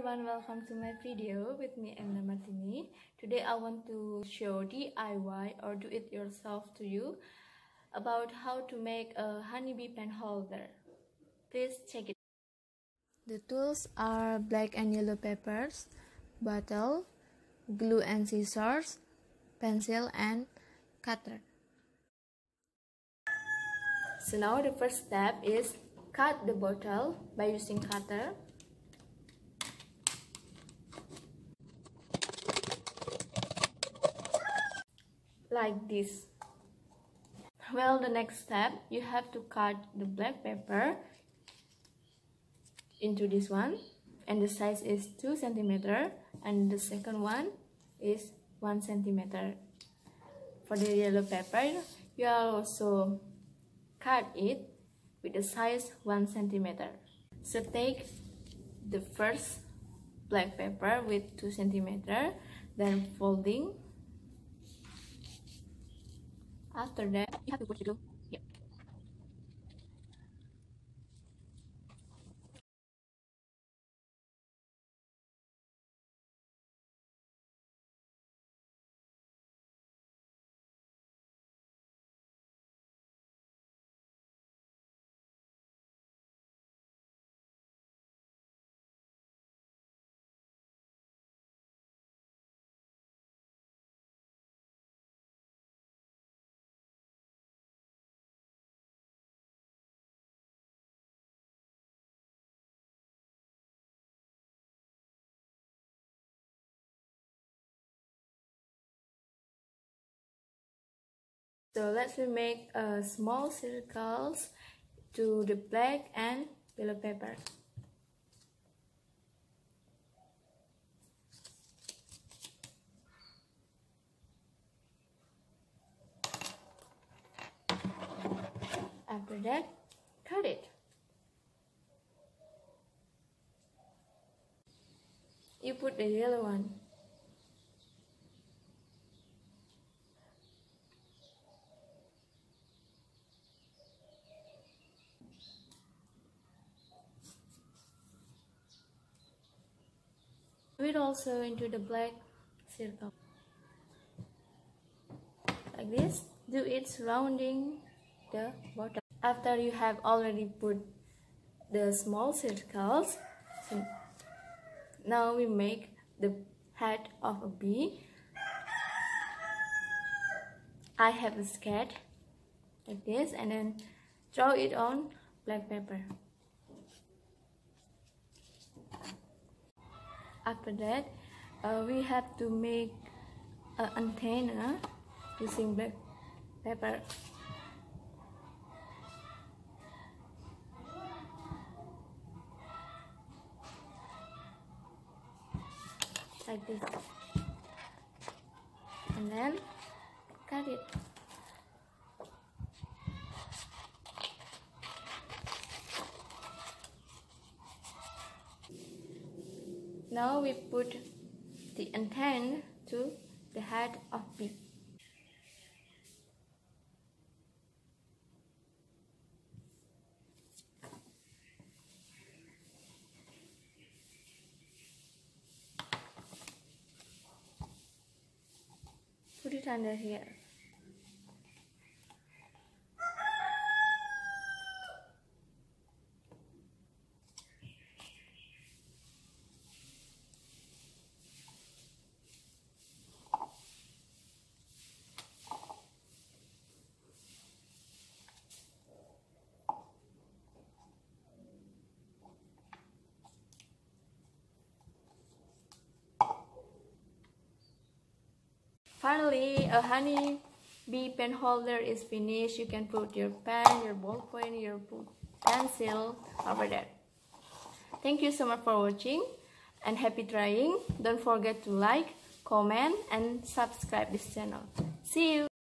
everyone, welcome to my video with me, Emna Martini. Today I want to show DIY or do it yourself to you about how to make a honeybee pen holder. Please check it. The tools are black and yellow papers, bottle, glue and scissors, pencil and cutter. So now the first step is cut the bottle by using cutter. Like this. Well, the next step, you have to cut the black paper into this one, and the size is 2 cm, and the second one is 1 cm. For the yellow paper, you also cut it with the size 1 cm. So take the first black paper with 2 cm, then folding. After that, you have to put the glue here. So let's make small circles to the black and yellow paper. After that, cut it. You put the yellow one. Do it also into the black circle. Like this. Do it surrounding the bottom. After you have already put the small circles, so now we make the head of a bee. I have a sketch like this, and then draw it on black paper. After that, we have to make an antenna using black paper. Like this. And then cut it. Now we put the antenna to the head of bee. Put it under here. Finally, a honey bee pen holder is finished. You can put your pen, your ballpoint, your pencil over there. Thank you so much for watching and happy trying. Don't forget to like, comment, and subscribe this channel. See you!